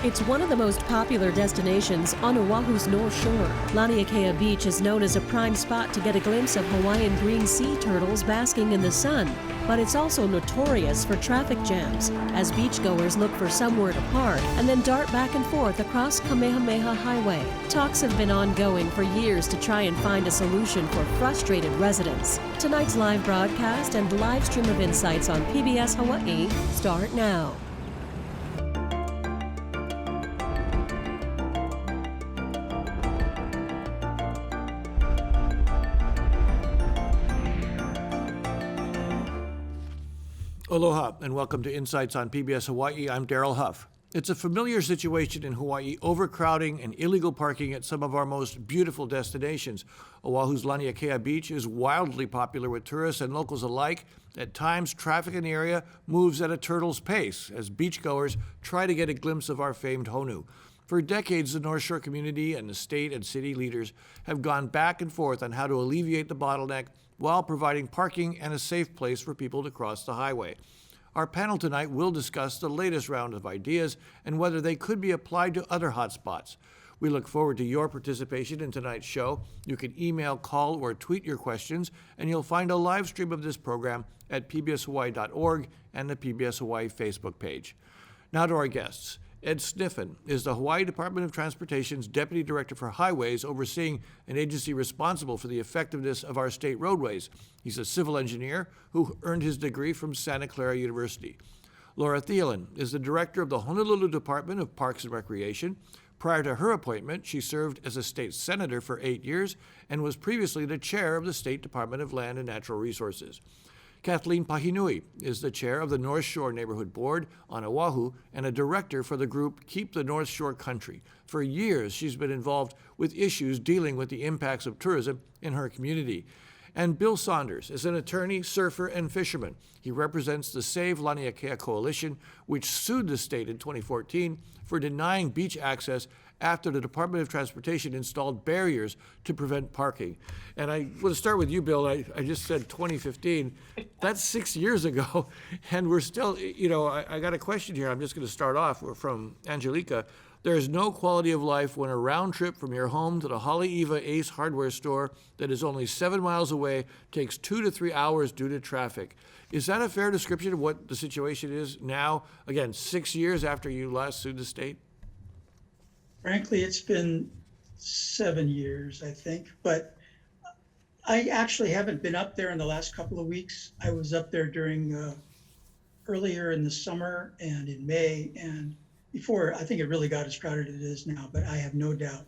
It's one of the most popular destinations on Oahu's North Shore. Laniākea Beach is known as a prime spot to get a glimpse of Hawaiian green sea turtles basking in the sun. But it's also notorious for traffic jams, as beachgoers look for somewhere to park and then dart back and forth across Kamehameha Highway. Talks have been ongoing for years to try and find a solution for frustrated residents. Tonight's live broadcast and live stream of insights on PBS Hawaii start now. Aloha and welcome to Insights on PBS Hawaii. I'm Daryl Huff. It's a familiar situation in Hawaii, overcrowding and illegal parking at some of our most beautiful destinations. Oahu's Laniākea Beach is wildly popular with tourists and locals alike. At times, traffic in the area moves at a turtle's pace as beachgoers try to get a glimpse of our famed Honu. For decades, the North Shore community and the state and city leaders have gone back and forth on how to alleviate the bottleneck while providing parking and a safe place for people to cross the highway. Our panel tonight will discuss the latest round of ideas and whether they could be applied to other hotspots. We look forward to your participation in tonight's show. You can email, call, or tweet your questions, and you'll find a live stream of this program at pbshawaii.org and the PBS Hawaii Facebook page. Now to our guests. Ed Sniffen is the Hawaii Department of Transportation's Deputy Director for Highways, overseeing an agency responsible for the effectiveness of our state roadways. He's a civil engineer who earned his degree from Santa Clara University. Laura Thielen is the Director of the Honolulu Department of Parks and Recreation. Prior to her appointment, she served as a state senator for 8 years and was previously the chair of the State Department of Land and Natural Resources. Kathleen Pahinui is the chair of the North Shore Neighborhood Board on Oahu and a director for the group Keep the North Shore Country. For years, she's been involved with issues dealing with the impacts of tourism in her community. And Bill Saunders is an attorney, surfer, and fisherman. He represents the Save Laniakea Coalition, which sued the state in 2014 for denying beach access after the Department of Transportation installed barriers to prevent parking. And I want to start with you, Bill. I just said 2015. That's 6 years ago, and we're still, I got a question here. I'm just going to start off from Angelica. There is no quality of life when a round trip from your home to the Haleiwa Ace hardware store that is only 7 miles away takes 2 to 3 hours due to traffic. Is that a fair description of what the situation is now, again, 6 years after you last sued the state? Frankly, it's been 7 years, I think, but I actually haven't been up there in the last couple of weeks. I was up there during earlier in the summer and in May, and before, I think it really got as crowded as it is now, but I have no doubt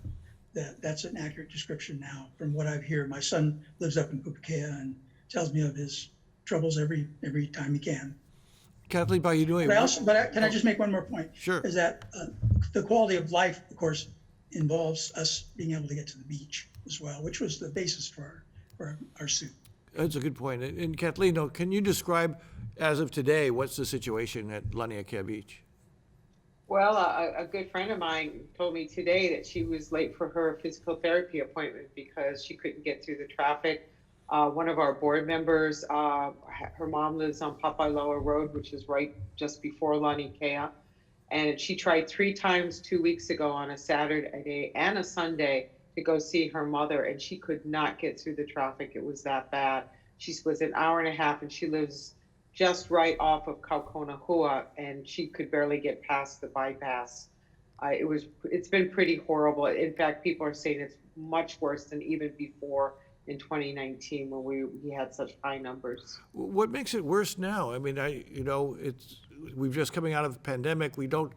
that that's an accurate description now from what I've heard. My son lives up in Pupukea and tells me of his troubles every time he can. Kathleen Pahinui. Can I just make one more point? Sure. Is that the quality of life, of course, involves us being able to get to the beach as well, which was the basis for our suit. That's a good point. And Kathleen, can you describe, as of today, what's the situation at Laniākea Beach? Well, a good friend of mine told me today that she was late for her physical therapy appointment because she couldn't get through the traffic. One of our board members, her mom lives on Papailoa Road, which is right just before Laniakea. And she tried 3 times 2 weeks ago on a Saturday and a Sunday to go see her mother, and she could not get through the traffic. It was that bad. She was an hour and a half, and she lives just right off of Kaukonahua, and she could barely get past the bypass. It's been pretty horrible. In fact, people are saying it's much worse than even before in 2019 when we had such high numbers. What makes it worse now? I mean, we've just coming out of the pandemic. We don't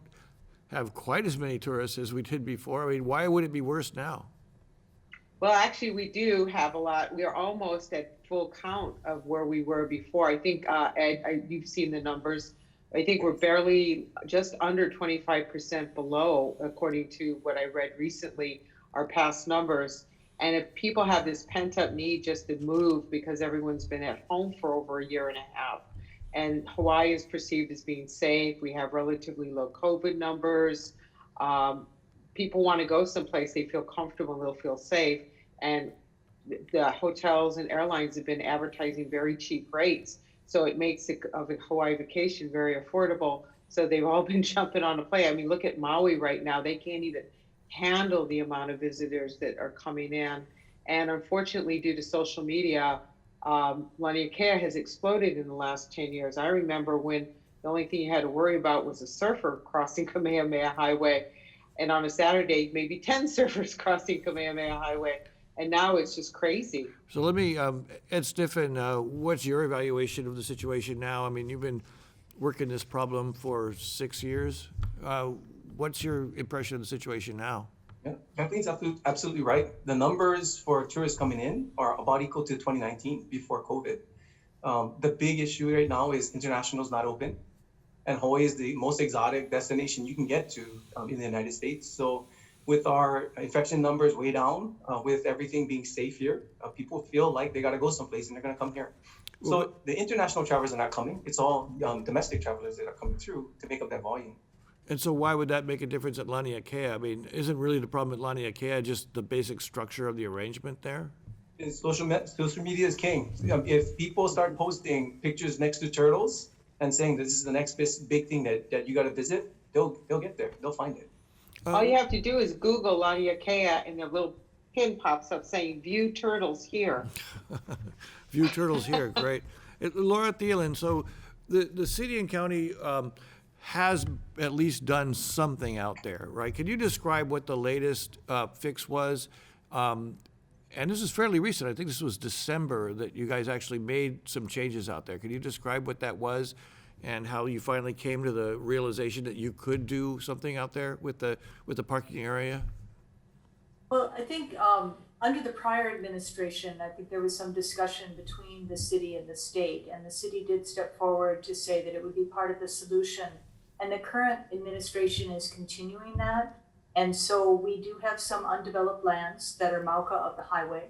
have quite as many tourists as we did before. I mean, why would it be worse now? Well, actually, we do have a lot. We are almost at full count of where we were before. I think, Ed, you've seen the numbers. I think we're barely just under 25% below, according to what I read recently, our past numbers. And if people have this pent up need just to move because everyone's been at home for over a year and a half, and Hawaii is perceived as being safe, we have relatively low COVID numbers. People want to go someplace they feel comfortable, they'll feel safe. And the hotels and airlines have been advertising very cheap rates. So it makes a Hawaii vacation very affordable. So they've all been jumping on a plane. I mean, look at Maui right now. They can't even handle the amount of visitors that are coming in. And unfortunately, due to social media, Laniakea has exploded in the last 10 years. I remember when the only thing you had to worry about was a surfer crossing Kamehameha Highway. And on a Saturday, maybe 10 surfers crossing Kamehameha Highway. And now it's just crazy. So let me, Ed Stiffen, what's your evaluation of the situation now? I mean, you've been working this problem for 6 years. What's your impression of the situation now? Yeah, Kathleen's absolutely right. The numbers for tourists coming in are about equal to 2019 before COVID. The big issue right now is international is not open, and Hawaii is the most exotic destination you can get to in the United States. So with our infection numbers way down, with everything being safe here, people feel like they got to go someplace and they're going to come here. So the international travelers are not coming. It's all domestic travelers that are coming through to make up that volume. And so why would that make a difference at Laniakea? I mean, isn't really the problem at Laniakea just the basic structure of the arrangement there? Social media is king. If people start posting pictures next to turtles and saying this is the next big thing that you got to visit, they'll get there. They'll find it. All you have to do is Google Laniakea and the little pin pops up saying "View turtles here." View turtles here, great. Laura Thielen, so the city and county has at least done something out there, right? Can you describe what the latest fix was? And this is fairly recent. I think this was December that you guys actually made some changes out there. Can you describe what that was and how you finally came to the realization that you could do something out there with the parking area? Well, I think under the prior administration, I think there was some discussion between the city and the state, and the city did step forward to say that it would be part of the solution. And the current administration is continuing that. And so we do have some undeveloped lands that are Mauka of the highway.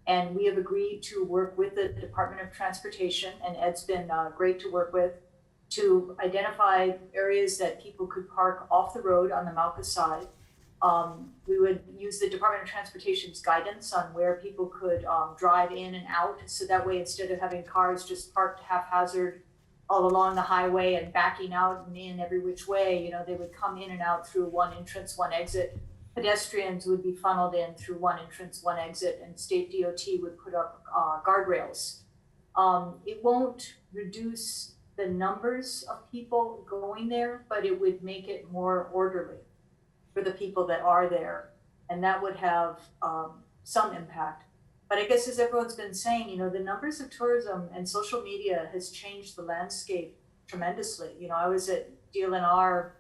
And we have agreed to work with the Department of Transportation, and Ed's been great to work with, to identify areas that people could park off the road on the Mauka side. We would use the Department of Transportation's guidance on where people could drive in and out. So that way, instead of having cars just parked haphazard all along the highway and backing out and in every which way, they would come in and out through one entrance, one exit. Pedestrians would be funneled in through one entrance, one exit, and state DOT would put up guardrails. It won't reduce the numbers of people going there, but it would make it more orderly for the people that are there. And that would have some impact. But I guess as everyone's been saying, the numbers of tourism and social media has changed the landscape tremendously. I was at DLNR,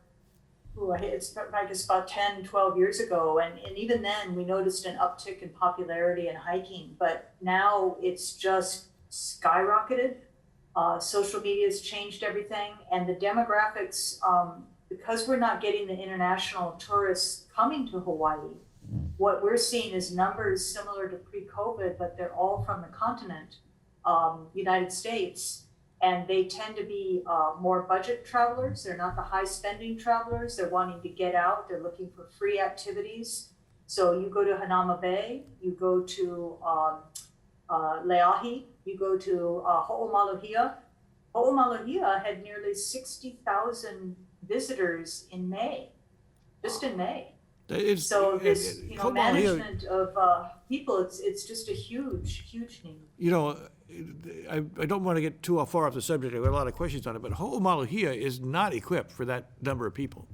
it's I guess about 10, 12 years ago. And even then we noticed an uptick in popularity and hiking, but now it's just skyrocketed. Social media has changed everything, and the demographics, because we're not getting the international tourists coming to Hawaii, what we're seeing is numbers similar to pre-COVID, but they're all from the continent, United States, and they tend to be more budget travelers. They're not the high spending travelers. They're wanting to get out. They're looking for free activities. So you go to Hanauma Bay, you go to Leahi, you go to Ho'omaluhia. Ho'omaluhia had nearly 60,000 visitors in May, just in May. So this, management of people, it's just a huge need. I don't want to get too far off the subject. I have a lot of questions on it, but Ho'omaluhia is not equipped for that number of people.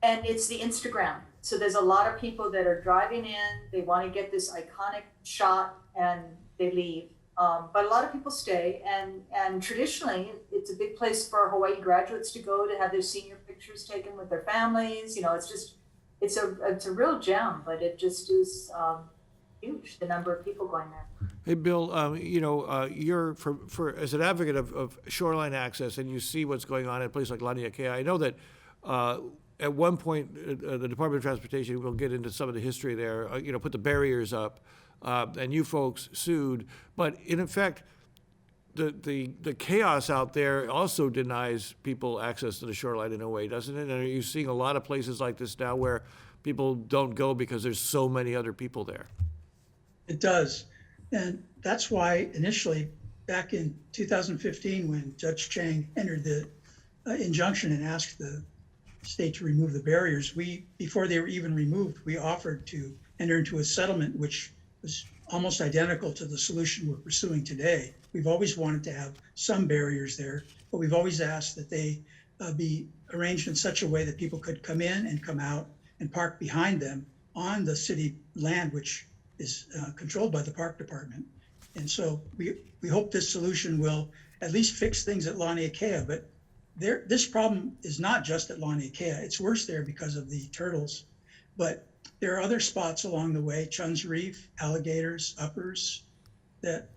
And it's the Instagram. So there's a lot of people that are driving in. They want to get this iconic shot and they leave. But a lot of people stay, and traditionally it's a big place for Hawaii graduates to go to have their senior pictures taken with their families. It's a real gem, but it just is huge, the number of people going there. Hey, Bill, you're for as an advocate of shoreline access, and you see what's going on at a place like Laniakea. I know that at one point the Department of Transportation, we'll get into some of the history there, put the barriers up, and you folks sued. But in effect, the chaos out there also denies people access to the shoreline in a way, doesn't it? And are you seeing a lot of places like this now where people don't go because there's so many other people there? It does. And that's why initially, back in 2015, when Judge Chang entered the injunction and asked the state to remove the barriers, before they were even removed, we offered to enter into a settlement which was almost identical to the solution we're pursuing today. We've always wanted to have some barriers there, but we've always asked that they be arranged in such a way that people could come in and come out and park behind them on the city land, which is controlled by the park department. And so we hope this solution will at least fix things at Laniakea, but this problem is not just at Laniakea. It's worse there because of the turtles, but there are other spots along the way, Chun's Reef, alligators, uppers, that,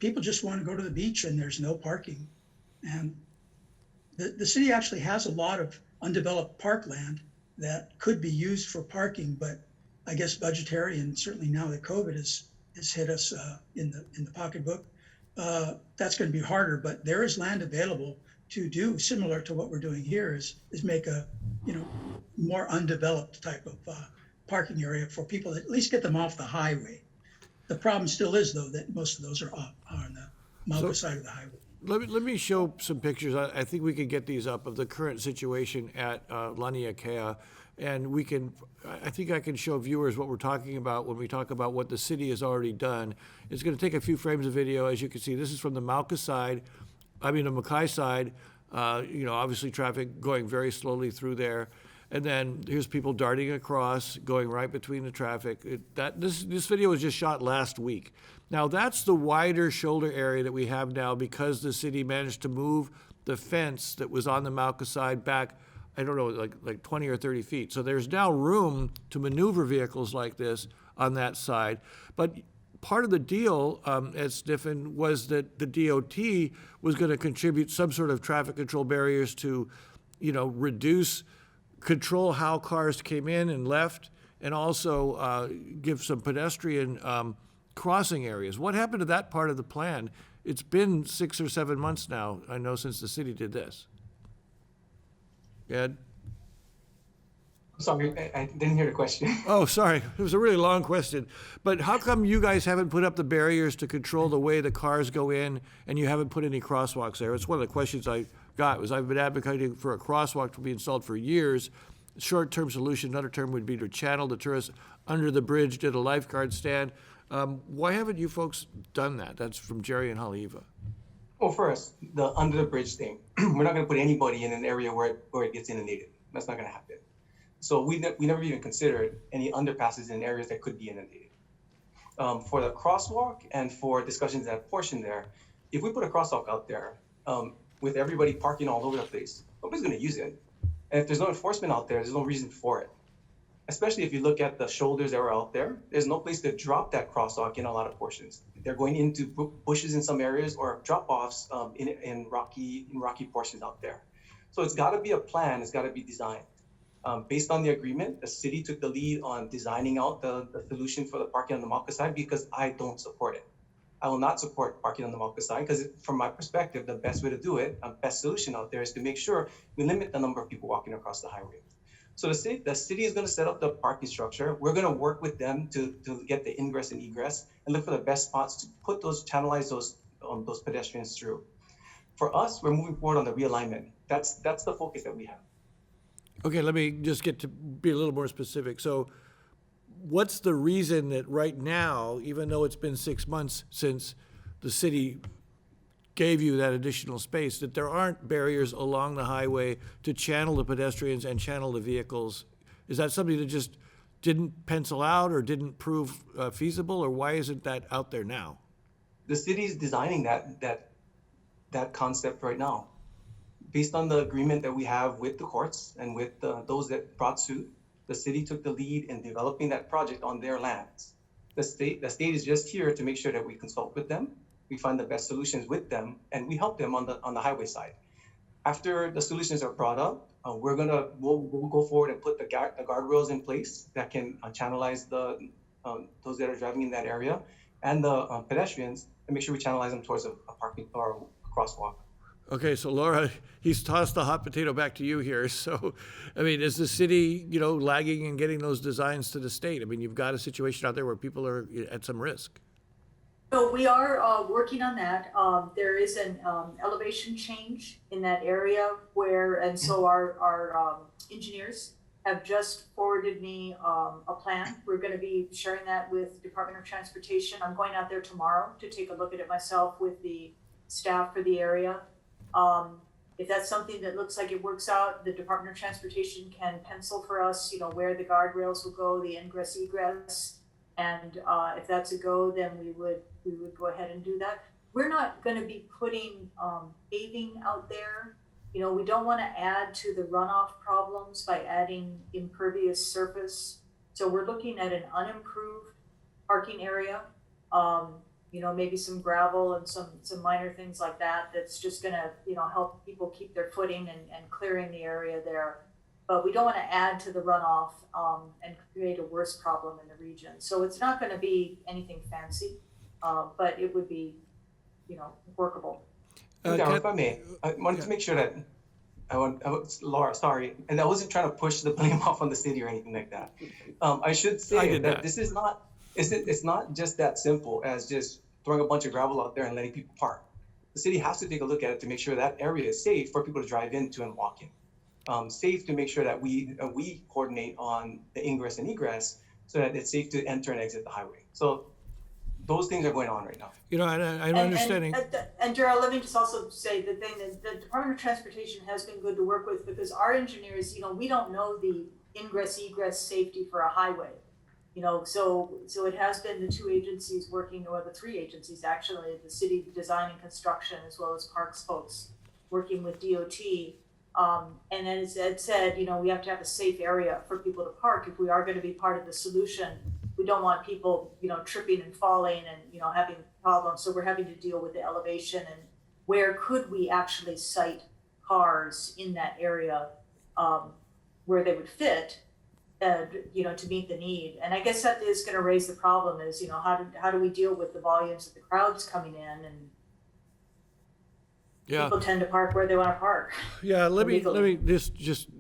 people just want to go to the beach and there's no parking. And the city actually has a lot of undeveloped parkland that could be used for parking, but I guess budgetary, and certainly now that COVID has hit us in the pocketbook, that's going to be harder, but there is land available to do similar to what we're doing here, is make a more undeveloped type of parking area for people, at least get them off the highway. The problem still is, though, that most of those are on the Mauka side of the highway. Let me show some pictures. I think we could get these up of the current situation at Laniakea, and I think I can show viewers what we're talking about when we talk about what the city has already done. It's going to take a few frames of video. As you can see, this is from the Makai side, obviously traffic going very slowly through there. And then here's people darting across, going right between the traffic. This video was just shot last week. Now that's the wider shoulder area that we have now because the city managed to move the fence that was on the Makai side back, I don't know, like 20 or 30 feet. So there's now room to maneuver vehicles like this on that side. But part of the deal at Sniffen was that the DOT was going to contribute some sort of traffic control barriers to, control how cars came in and left, and also give some pedestrian crossing areas. What happened to that part of the plan? It's been 6 or 7 months now, I know, since the city did this. Ed? Sorry, I didn't hear the question. Oh, sorry. It was a really long question. But how come you guys haven't put up the barriers to control the way the cars go in, and you haven't put any crosswalks there? It's one of the questions I got. I've been advocating for a crosswalk to be installed for years. Short-term solution, another term would be to channel the tourists under the bridge, did a lifeguard stand. Why haven't you folks done that? That's from Jerry and Haleiwa. Well, first, the under the bridge thing. We're not going to put anybody in an area where it gets inundated. That's not going to happen. So we never even considered any underpasses in areas that could be inundated. For the crosswalk and for discussions that portion there, if we put a crosswalk out there with everybody parking all over the place, nobody's going to use it. And if there's no enforcement out there, there's no reason for it. Especially if you look at the shoulders that are out there, there's no place to drop that crosswalk in a lot of portions. They're going into bushes in some areas or drop-offs in rocky portions out there. So it's got to be a plan. It's got to be designed. Based on the agreement, the city took the lead on designing out the solution for the parking on the Makai side because I don't support it. I will not support parking on the Makai side because from my perspective, the best way to do it, the best solution out there is to make sure we limit the number of people walking across the highway. So the city is going to set up the parking structure. We're going to work with them to get the ingress and egress and look for the best spots to put channelize those pedestrians through. For us, we're moving forward on the realignment. That's the focus that we have. Okay, let me just get to be a little more specific. So what's the reason that right now, even though it's been 6 months since the city gave you that additional space, that there aren't barriers along the highway to channel the pedestrians and channel the vehicles? Is that something that just didn't pencil out or didn't prove feasible, or why isn't that out there now? The city's designing that concept right now. Based on the agreement that we have with the courts and with those that brought suit, the city took the lead in developing that project on their lands. The state is just here to make sure that we consult with them, we find the best solutions with them, and we help them on the highway side. After the solutions are brought up, we'll go forward and put the guardrails in place that can channelize those that are driving in that area and the pedestrians, and make sure we channelize them towards a parking or a crosswalk. Okay, so Laura, he's tossed the hot potato back to you here. So, I mean, is the city, lagging in getting those designs to the state? I mean, you've got a situation out there where people are at some risk. So we are working on that. There is an elevation change in that area and so our engineers have just forwarded me a plan. We're going to be sharing that with Department of Transportation. I'm going out there tomorrow to take a look at it myself with the staff for the area. If that's something that looks like it works out, the Department of Transportation can pencil for us, where the guardrails will go, the ingress egress. And if that's a go, then we would go ahead and do that. We're not going to be putting paving out there. We don't want to add to the runoff problems by adding impervious surface. So we're looking at an unimproved parking area. Maybe some gravel and some minor things like that. That's just going to help people keep their footing and clearing the area there. But we don't want to add to the runoff and create a worse problem in the region. So it's not going to be anything fancy, but it would be, workable. If I may, I wanted to make sure that Laura, sorry, and I wasn't trying to push the blame off on the city or anything like that. I should say that this is not, it's not just that simple as just throwing a bunch of gravel out there and letting people park. The city has to take a look at it to make sure that area is safe for people to drive into and walk in. Safe to make sure that we coordinate on the ingress and egress so that it's safe to enter and exit the highway. So those things are going on right now. I'm understanding. And Daryl, let me just also say the thing that the Department of Transportation has been good to work with, because our engineers, we don't know the ingress egress safety for a highway. So it has been the two agencies working, or the three agencies actually, the city design and construction, as well as parks folks working with DOT. And as Ed said, we have to have a safe area for people to park if we are going to be part of the solution. We don't want people, tripping and falling and, having problems. So we're having to deal with the elevation and where could we actually site cars in that area where they would fit, to meet the need. And I guess that is going to raise the problem is, how do we deal with the volumes of the crowds coming in, and people tend to park where they want to park. Yeah, let me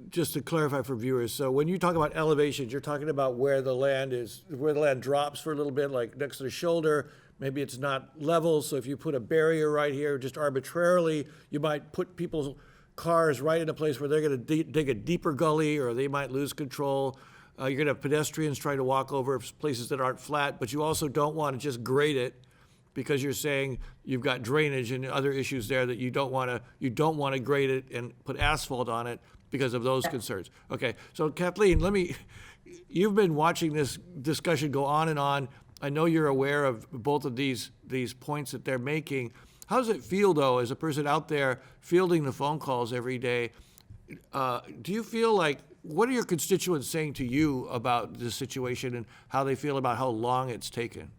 just to clarify for viewers. So when you talk about elevations, you're talking about where the land drops for a little bit, like next to the shoulder. Maybe it's not level. So if you put a barrier right here, just arbitrarily, you might put people's cars right in a place where they're going to dig a deeper gully, or they might lose control. You're going to have pedestrians trying to walk over places that aren't flat, but you also don't want to just grade it, because you're saying you've got drainage and other issues there that you don't want to grade it and put asphalt on it because of those concerns. Okay, so Kathleen, you've been watching this discussion go on and on. I know you're aware of both of these points that they're making. How does it feel, though, as a person out there fielding the phone calls every day? Do you feel like, what are your constituents saying to you about this situation and how they feel about how long it's taken?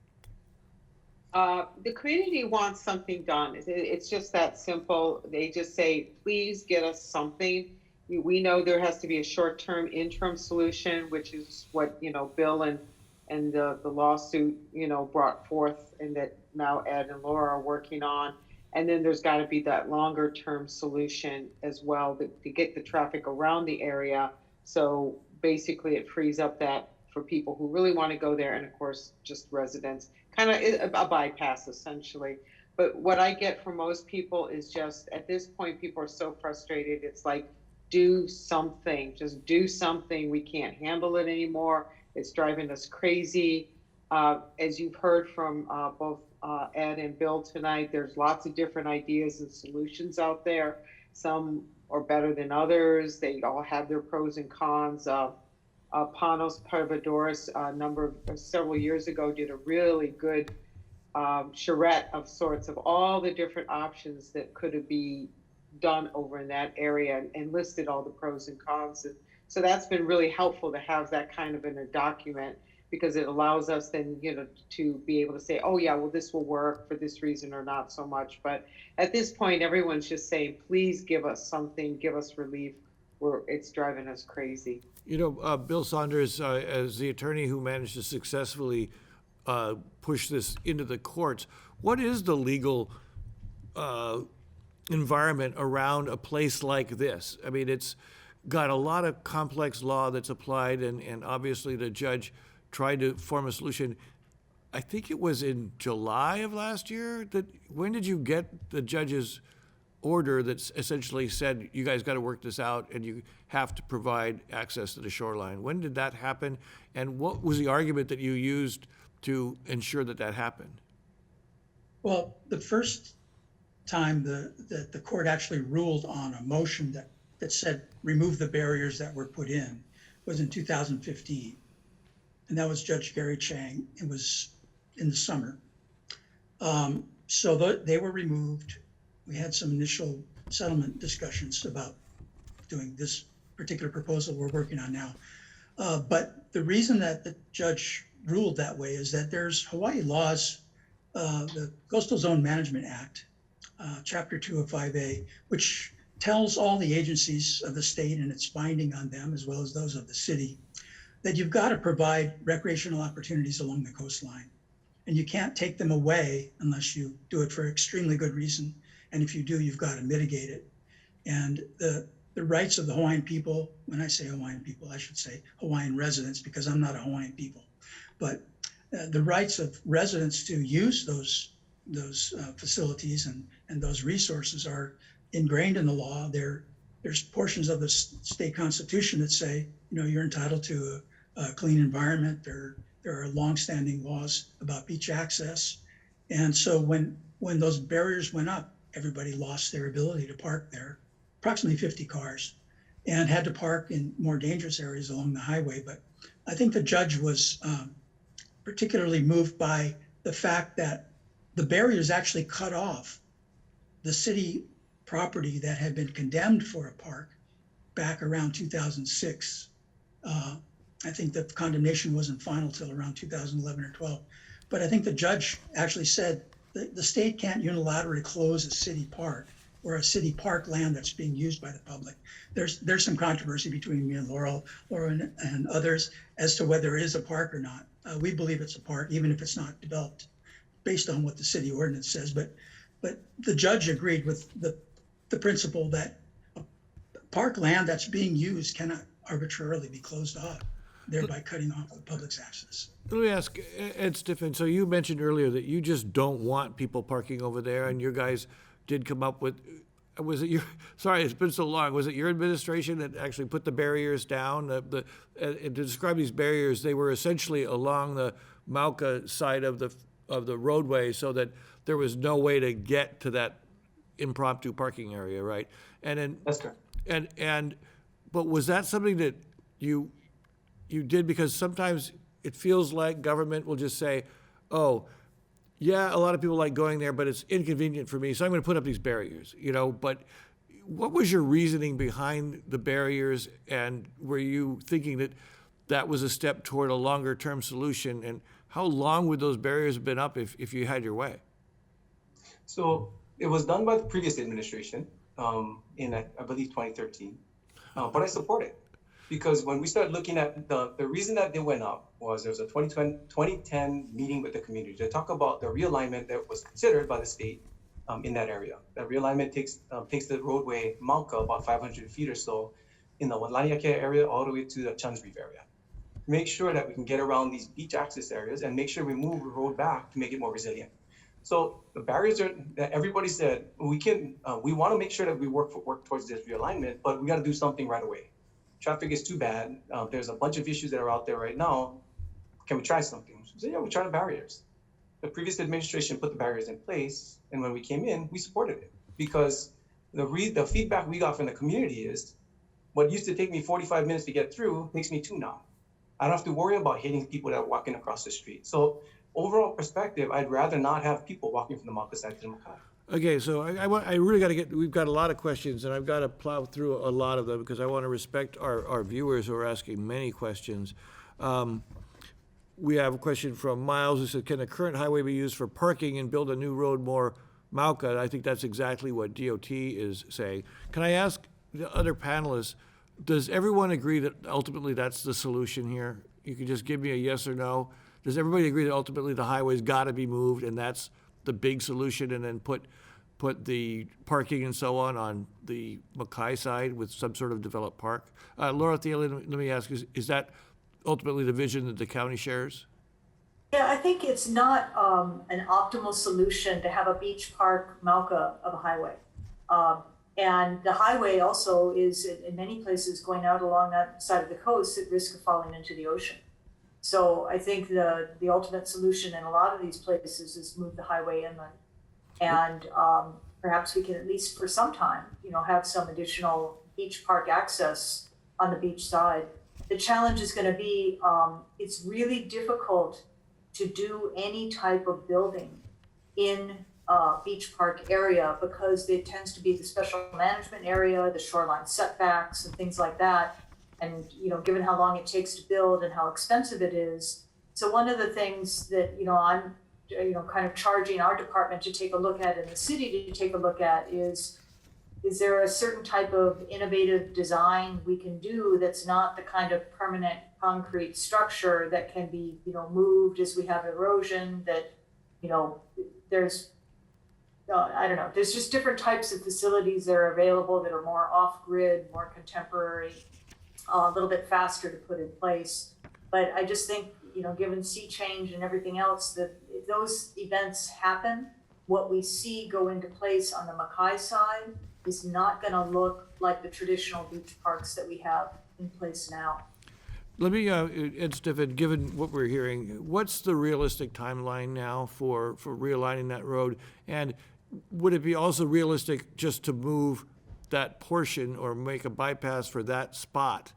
The community wants something done. It's just that simple. They just say, please get us something. We know there has to be a short-term interim solution, which is what, Bill and the lawsuit, brought forth, and that now Ed and Laura are working on. And then there's got to be that longer-term solution as well to get the traffic around the area. So basically it frees up that for people who really want to go there, and of course, just residents. Kind of a bypass, essentially. But what I get from most people is just, at this point, people are so frustrated. It's like, do something, just do something. We can't handle it anymore. It's driving us crazy. As you've heard from both Ed and Bill tonight, there's lots of different ideas and solutions out there. Some are better than others. They all have their pros and cons. Panos Parvadoris, several years ago, did a really good charrette of sorts of all the different options that could be done over in that area, and listed all the pros and cons. And so that's been really helpful to have that kind of in a document, because it allows us then, to be able to say, oh yeah, well, this will work for this reason or not so much. But at this point, everyone's just saying, please give us something, give us relief. It's driving us crazy. Bill Saunders, as the attorney who managed to successfully push this into the courts, what is the legal environment around a place like this? I mean, it's got a lot of complex law that's applied, and obviously the judge tried to form a solution. I think it was in July of last year. When did you get the judge's order that essentially said you guys got to work this out and you have to provide access to the shoreline? When did that happen? And what was the argument that you used to ensure that that happened? Well, the first time that the court actually ruled on a motion that said remove the barriers that were put in was in 2015. And that was Judge Gary Chang. It was in the summer. So they were removed. We had some initial settlement discussions about doing this particular proposal we're working on now. But the reason that the judge ruled that way is that there's Hawaii laws, the Coastal Zone Management Act, Chapter 205A, which tells all the agencies of the state, and it's binding on them as well as those of the city, that you've got to provide recreational opportunities along the coastline. And you can't take them away unless you do it for extremely good reason. And if you do, you've got to mitigate it. And the rights of the Hawaiian people, when I say Hawaiian people, I should say Hawaiian residents, because I'm not a Hawaiian people, but the rights of residents to use those facilities and those resources are ingrained in the law. There's portions of the state constitution that say, you're entitled to a clean environment. There are longstanding laws about beach access. And so when those barriers went up, everybody lost their ability to park there, approximately 50 cars, and had to park in more dangerous areas along the highway. But I think the judge was particularly moved by the fact that the barriers actually cut off the city property that had been condemned for a park back around 2006. I think the condemnation wasn't final till around 2011 or 12. But I think the judge actually said that the state can't unilaterally close a city park or a city park land that's being used by the public. There's some controversy between me and Laura and others as to whether it is a park or not. We believe it's a park, even if it's not developed based on what the city ordinance says. But the judge agreed with the principle that park land that's being used cannot arbitrarily be closed off, thereby cutting off the public's access. Let me ask, Ed Stiffen, so you mentioned earlier that you just don't want people parking over there, and your guys did come up with, was it your, sorry, it's been so long, was it your administration that actually put the barriers down? To describe these barriers, they were essentially along the Mauka side of the roadway so that there was no way to get to that impromptu parking area, right? And then, That's correct. But was that something that you did because sometimes it feels like government will just say, oh, yeah, a lot of people like going there, but it's inconvenient for me, so I'm going to put up these barriers, But what was your reasoning behind the barriers, and were you thinking that that was a step toward a longer-term solution? And how long would those barriers have been up if you had your way? So it was done by the previous administration in, I believe, 2013. But I support it because when we started looking at the reason that they went up was there was a 2010 meeting with the community to talk about the realignment that was considered by the state in that area. That realignment takes the roadway Mauka about 500 feet or so in the Laniakea area all the way to the Chun's Reef area. Make sure that we can get around these beach access areas and make sure we move the road back to make it more resilient. So the barriers are that everybody said we want to make sure that we work towards this realignment, but we got to do something right away. Traffic is too bad. There's a bunch of issues that are out there right now. Can we try something? So yeah, we tried the barriers. The previous administration put the barriers in place, and when we came in, we supported it because the feedback we got from the community is what used to take me 45 minutes to get through makes me 2 now. I don't have to worry about hitting people that are walking across the street. So overall perspective, I'd rather not have people walking from the Mauka side to the Makai. Okay, so I really got to we've got a lot of questions, and I've got to plow through a lot of them because I want to respect our viewers who are asking many questions. We have a question from Miles who said, can the current highway be used for parking and build a new road more Mauka? I think that's exactly what DOT is saying. Can I ask the other panelists, does everyone agree that ultimately that's the solution here? You can just give me a yes or no. Does everybody agree that ultimately the highway's got to be moved and that's the big solution, and then put the parking and so on the Makai side with some sort of developed park? Laura Thielen, let me ask, is that ultimately the vision that the county shares? Yeah, I think it's not an optimal solution to have a beach park Mauka of a highway. Um, and the highway also is in many places going out along that side of the coast at risk of falling into the ocean. So I think the ultimate solution in a lot of these places is move the highway inland. And perhaps we can, at least for some time, have some additional beach park access on the beach side. The challenge is going to be it's really difficult to do any type of building in beach park area because it tends to be the special management area, the shoreline setbacks and things like that. And given how long it takes to build and how expensive it is. So one of the things that I'm kind of charging our department to take a look at and the city to take a look at is there a certain type of innovative design we can do that's not the kind of permanent concrete structure that can be, moved as we have erosion, that, there's, I don't know, there's just different types of facilities that are available that are more off-grid, more contemporary, a little bit faster to put in place. But I just think, given sea change and everything else, that if those events happen, what we see go into place on the Makai side is not going to look like the traditional beach parks that we have in place now. Let me, Ed Stiffen, given what we're hearing, what's the realistic timeline now for realigning that road? And would it be also realistic just to move that portion or make a bypass for that spot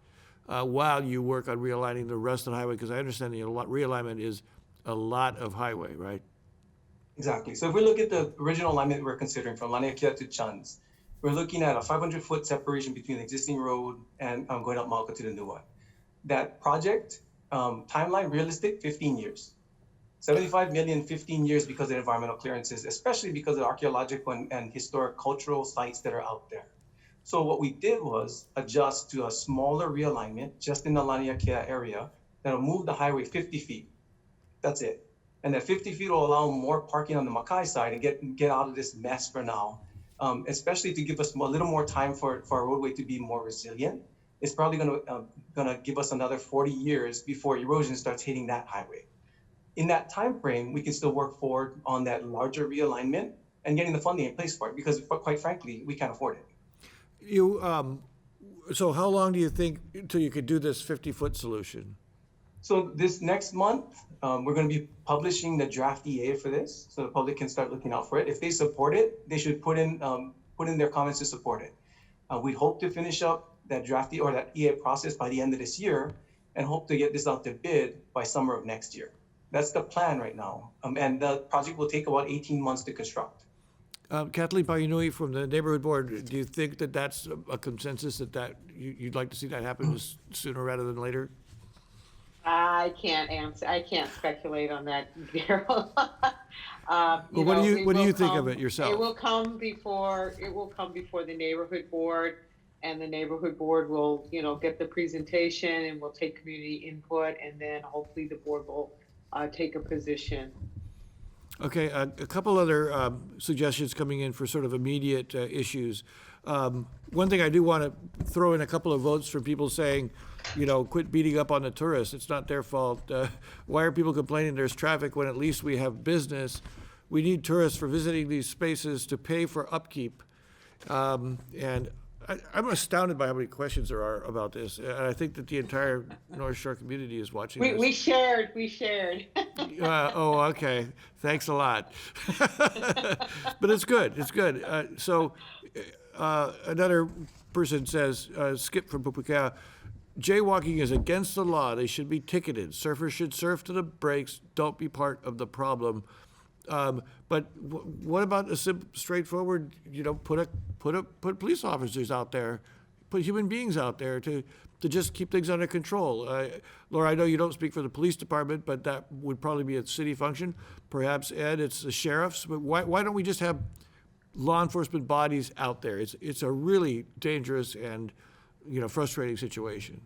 while you work on realigning the rest of the highway? Because I understand realignment is a lot of highway, right? Exactly. So if we look at the original alignment we're considering from Laniakea to Chans, we're looking at a 500-foot separation between the existing road and going up Mauka to the new one. That project timeline, realistic, 15 years. 75 million, 15 years because of environmental clearances, especially because of archaeological and historic cultural sites that are out there. So what we did was adjust to a smaller realignment just in the Laniakea area that'll move the highway 50 feet. That's it. And that 50 feet will allow more parking on the Makai side and get out of this mess for now, especially to give us a little more time for our roadway to be more resilient. It's probably gonna give us another 40 years before erosion starts hitting that highway. In that time frame, we can still work forward on that larger realignment and getting the funding in place for it, because quite frankly, we can't afford it. So how long do you think until you could do this 50-foot solution? So this next month, we're going to be publishing the draft EA for this, so the public can start looking out for it. If they support it, they should put in their comments to support it. We hope to finish up that draft or that EA process by the end of this year, and hope to get this out to bid by summer of next year. That's the plan right now, and the project will take about 18 months to construct. Kathleen Painui from the Neighborhood Board, do you think that that's a consensus that you'd like to see that happen sooner rather than later? I can't answer. I can't speculate on that, Daryl. Well, what do you think of it yourself? It will come before the Neighborhood Board, and the Neighborhood Board will, get the presentation and we'll take community input, and then hopefully the board will take a position. Okay, a couple other suggestions coming in for sort of immediate issues. One thing I do want to throw in a couple of votes for people saying, quit beating up on the tourists. It's not their fault. Why are people complaining there's traffic when at least we have business? We need tourists for visiting these spaces to pay for upkeep. And I'm astounded by how many questions there are about this. And I think that the entire North Shore community is watching this. We shared. Oh, okay. Thanks a lot. But it's good. It's good. Another person says, Skip from Pupukea, jaywalking is against the law. They should be ticketed. Surfers should surf to the breaks. Don't be part of the problem. But what about a straightforward, put police officers out there, put human beings out there to just keep things under control. Laura, I know you don't speak for the police department, but that would probably be a city function. Perhaps, Ed, it's the sheriffs. But why don't we just have law enforcement bodies out there? It's a really dangerous and, frustrating situation.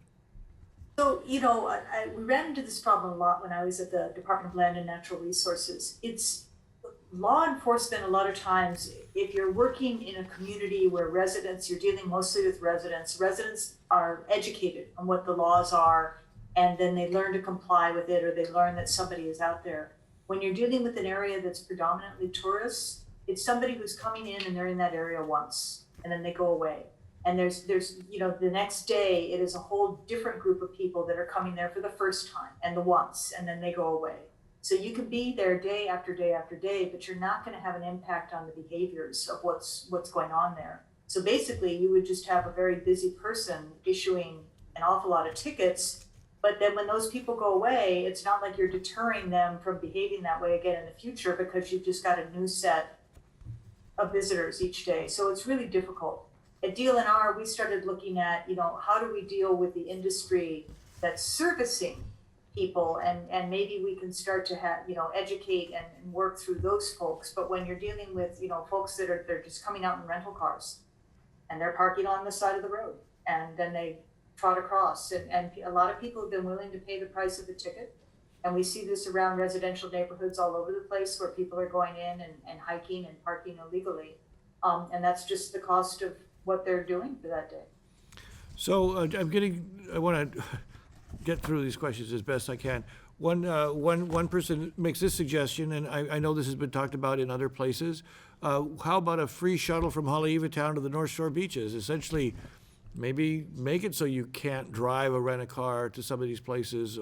So, we ran into this problem a lot when I was at the Department of Land and Natural Resources. It's law enforcement a lot of times, if you're working in a community where you're dealing mostly with residents are educated on what the laws are and then they learn to comply with it, or they learn that somebody is out there. When you're dealing with an area that's predominantly tourists, it's somebody who's coming in and they're in that area once and then they go away. And there's the next day it is a whole different group of people that are coming there for the first time and the once, and then they go away. So you can be there day after day after day, but you're not going to have an impact on the behaviors of what's going on there. So basically you would just have a very busy person issuing an awful lot of tickets, but then when those people go away, it's not like you're deterring them from behaving that way again in the future, because you've just got a new set of visitors each day. So it's really difficult. At DLNR, we started looking at, how do we deal with the industry that's servicing people, and maybe we can start to have, educate and work through those folks. But when you're dealing with, folks that they're just coming out in rental cars and they're parking on the side of the road and then they trot across, and a lot of people have been willing to pay the price of the ticket. And we see this around residential neighborhoods all over the place where people are going in and hiking and parking illegally. And that's just the cost of what they're doing for that day. So I want to get through these questions as best I can. One person makes this suggestion, and I know this has been talked about in other places. How about a free shuttle from Haleiwa Town to the North Shore beaches? Essentially, maybe make it so you can't drive or rent a car to some of these places.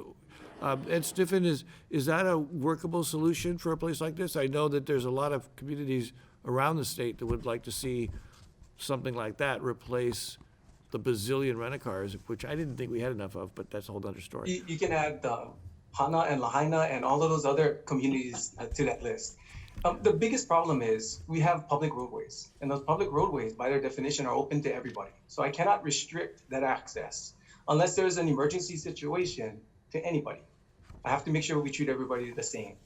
Ed Stiffen, is that a workable solution for a place like this? I know that there's a lot of communities around the state that would like to see something like that replace the bazillion rent-a-cars, which I didn't think we had enough of, but that's a whole other story. You can add Hana and Lahaina and all of those other communities to that list. The biggest problem is we have public roadways, and those public roadways, by their definition, are open to everybody. So I cannot restrict that access unless there's an emergency situation to anybody. I have to make sure we treat everybody the same.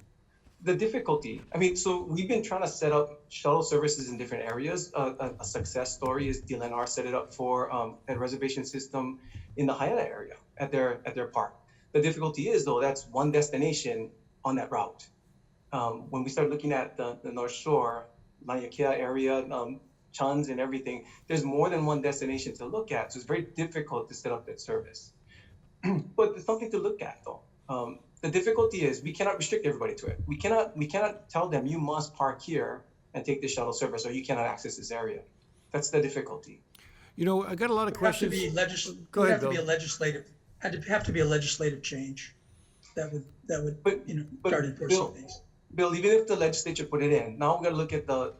The difficulty, so we've been trying to set up shuttle services in different areas. A success story is DLNR set it up for a reservation system in the Haina area at their park. The difficulty is, though, that's one destination on that route. When we start looking at the North Shore, Laniākea area, Chans and everything, there's more than one destination to look at. So it's very difficult to set up that service. But there's something to look at, though. The difficulty is we cannot restrict everybody to it. We cannot tell them you must park here and take the shuttle service, or you cannot access this area. That's the difficulty. I got a lot of questions. Go ahead, Bill. Have to be a legislative change that would start enforcing things. Bill, even if the legislature put it in, now we got to look at the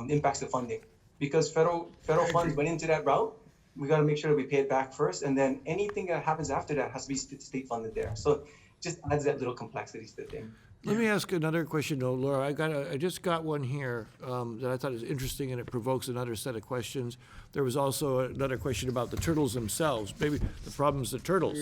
impacts of funding, because federal funds went into that route. We got to make sure that we pay it back first, and then anything that happens after that has to be state funded there. So just adds that little complexity to the thing. Let me ask another question, though, Laura. I just got one here that I thought was interesting, and it provokes another set of questions. There was also another question about the turtles themselves. Maybe the problem is the turtles.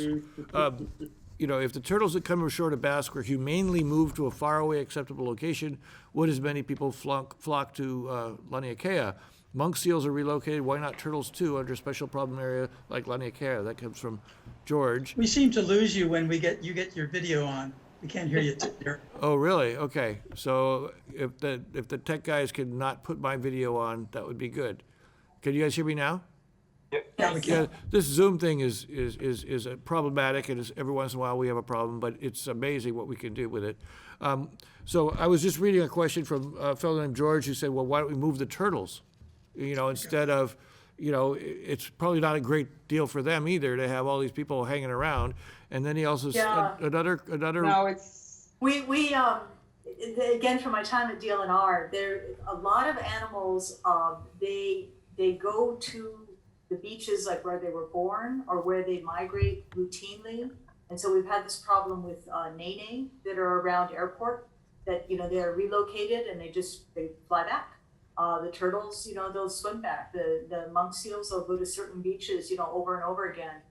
If the turtles that come ashore to bask were humanely moved to a faraway, acceptable location, would as many people flock to Laniakea? Monk seals are relocated. Why not turtles too under a special problem area like Laniakea? That comes from George. We seem to lose you when you get your video on. We can't hear you there. Oh, really? Okay. So if the tech guys could not put my video on, that would be good. Can you guys hear me now? Yeah, we can. Yeah, this Zoom thing is problematic, and every once in a while we have a problem, but it's amazing what we can do with it. So I was just reading a question from a fellow named George who said, well, why don't we move the turtles? Instead of, it's probably not a great deal for them either to have all these people hanging around. And then he also said another. No, it's. We again, from my time at DLNR, there a lot of animals. They go to the beaches like where they were born or where they migrate routinely, and so we've had this problem with nene that are around airport that they are relocated and they fly back. The turtles, they'll swim back. The monk seals, they'll go to certain beaches, over and over again.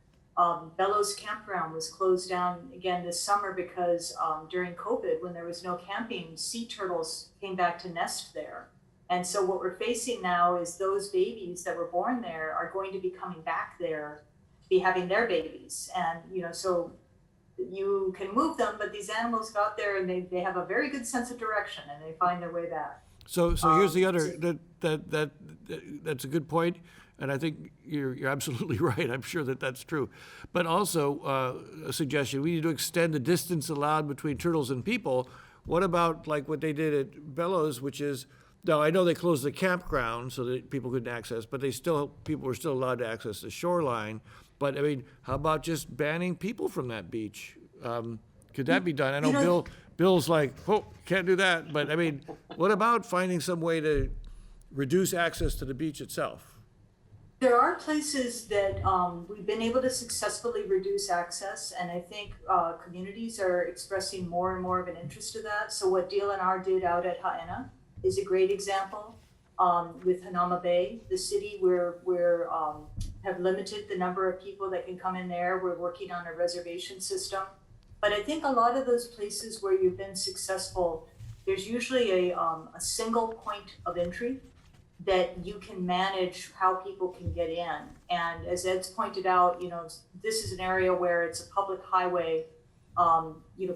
Bellows Campground was closed down again this summer because during COVID, when there was no camping, sea turtles came back to nest there. And so what we're facing now is those babies that were born there are going to be coming back there, be having their babies. And, so you can move them, but these animals go out there and they have a very good sense of direction and they find their way back. So here's the other, that's a good point. And I think you're absolutely right. I'm sure that that's true. But also a suggestion, we need to extend the distance allowed between turtles and people. What about like what they did at Bellows, which is, now I know they closed the campground so that people couldn't access, but people were still allowed to access the shoreline. But I mean, how about just banning people from that beach? Could that be done? I know Bill's like, oh, can't do that. But I mean, what about finding some way to reduce access to the beach itself? There are places that we've been able to successfully reduce access, and I think communities are expressing more and more of an interest in that. So what DLNR did out at Haena is a great example. With Hanauma Bay, the city, we're have limited the number of people that can come in there. We're working on a reservation system. But I think a lot of those places where you've been successful, there's usually a single point of entry that you can manage how people can get in. And as Ed's pointed out, this is an area where it's a public highway.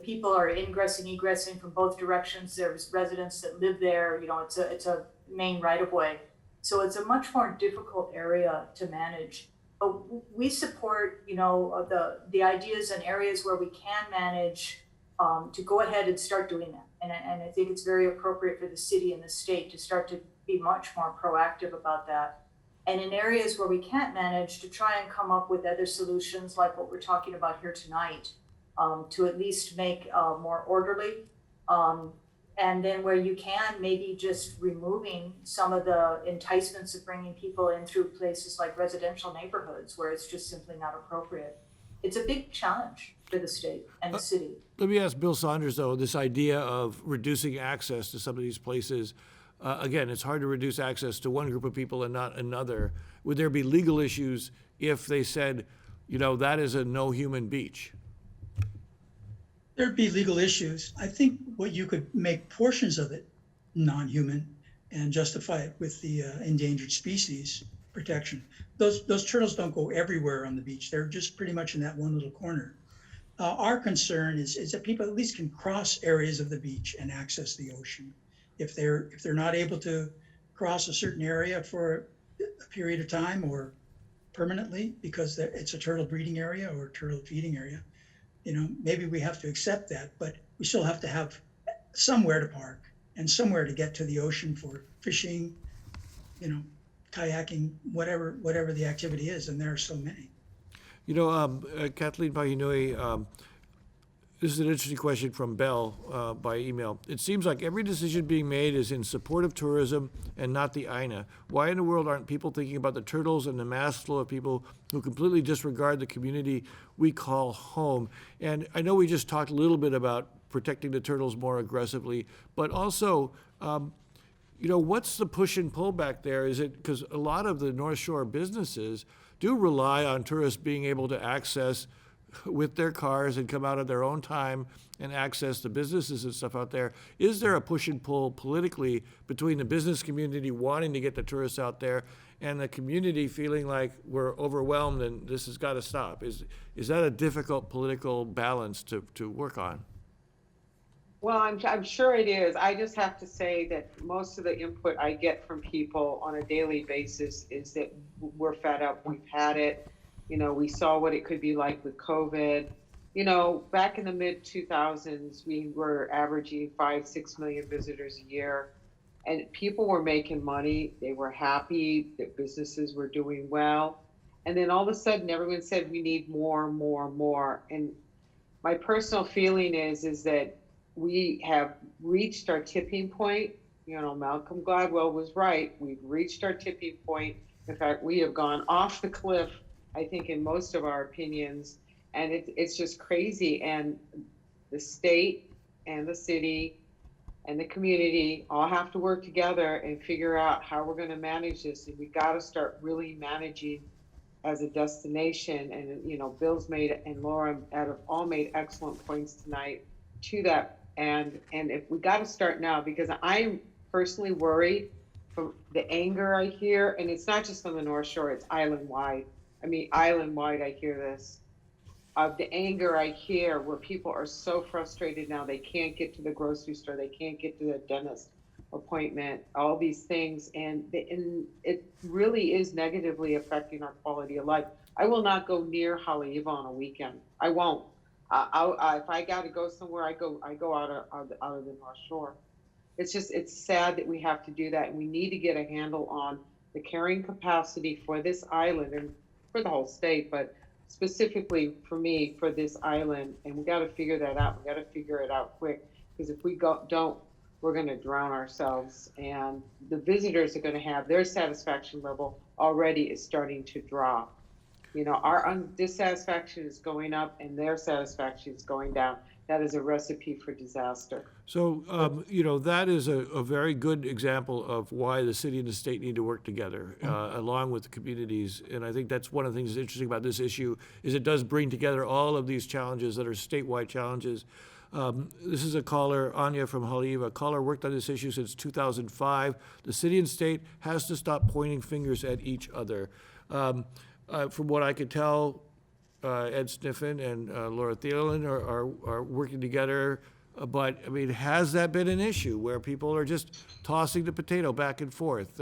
People are ingressing, egressing from both directions. There's residents that live there. It's a main right of way. So it's a much more difficult area to manage. But we support, the ideas and areas where we can manage to go ahead and start doing that. And I think it's very appropriate for the city and the state to start to be much more proactive about that. And in areas where we can't manage, to try and come up with other solutions like what we're talking about here tonight, to at least make more orderly. And then where you can, maybe just removing some of the enticements of bringing people in through places like residential neighborhoods where it's just simply not appropriate. It's a big challenge for the state and the city. Let me ask Bill Saunders, though, this idea of reducing access to some of these places. Again, it's hard to reduce access to one group of people and not another. Would there be legal issues if they said, that is a no human beach? There'd be legal issues. I think what you could make portions of it non-human and justify it with the endangered species protection. Those turtles don't go everywhere on the beach. They're just pretty much in that one little corner. Our concern is that people at least can cross areas of the beach and access the ocean. If they're not able to cross a certain area for a period of time or permanently because it's a turtle breeding area or turtle feeding area, maybe we have to accept that, but we still have to have somewhere to park and somewhere to get to the ocean for fishing, kayaking, whatever the activity is, and there are so many. Kathleen Pahinui, this is an interesting question from Bell by email. It seems like every decision being made is in support of tourism and not the Aina. Why in the world aren't people thinking about the turtles and the mass flow of people who completely disregard the community we call home? And I know we just talked a little bit about protecting the turtles more aggressively, but also, what's the push and pull back there? Is it because a lot of the North Shore businesses do rely on tourists being able to access with their cars and come out at their own time and access the businesses and stuff out there? Is there a push and pull politically between the business community wanting to get the tourists out there and the community feeling like we're overwhelmed and this has got to stop? Is that a difficult political balance to work on? Well, I'm sure it is. I just have to say that most of the input I get from people on a daily basis is that we're fed up, we've had it. We saw what it could be like with COVID. Back in the mid 2000s, we were averaging 5-6 million visitors a year, and people were making money. They were happy that businesses were doing well. And then all of a sudden, everyone said, we need more, more, more. And my personal feeling is that we have reached our tipping point. Malcolm Gladwell was right. We've reached our tipping point. In fact, we have gone off the cliff, I think, in most of our opinions, and it's just crazy. And the state and the city and the community all have to work together and figure out how we're going to manage this. And we got to start really managing as a destination. And Bill's made and Laura have all made excellent points tonight to that. And if we got to start now, because I'm personally worried from the anger I hear, and it's not just on the North Shore, it's island-wide. Island-wide, I hear this. Of the anger I hear where people are so frustrated now, they can't get to the grocery store, they can't get to the dentist. appointment, all these things, and it really is negatively affecting our quality of life. I will not go near Haleiwa on a weekend. I won't. If I got to go somewhere, I go out of the North Shore. It's sad that we have to do that, and we need to get a handle on the carrying capacity for this island and for the whole state, but specifically for me, for this island, and we got to figure that out. We got to figure it out quick, because if we don't, we're going to drown ourselves, and the visitors are going to have their satisfaction level already is starting to drop. You know, our dissatisfaction is going up and their satisfaction is going down. That is a recipe for disaster. So, you know, that is a very good example of why the city and the state need to work together, along with the communities. And I think that's one of the things that's interesting about this issue, is it does bring together all of these challenges that are statewide challenges. This is a caller, Anya from Haleiwa. A caller worked on this issue since 2005. The city and state has to stop pointing fingers at each other. From what I could tell, Ed Sniffen and Laura Thielen are working together. But, I mean, has that been an issue where people are just tossing the potato back and forth?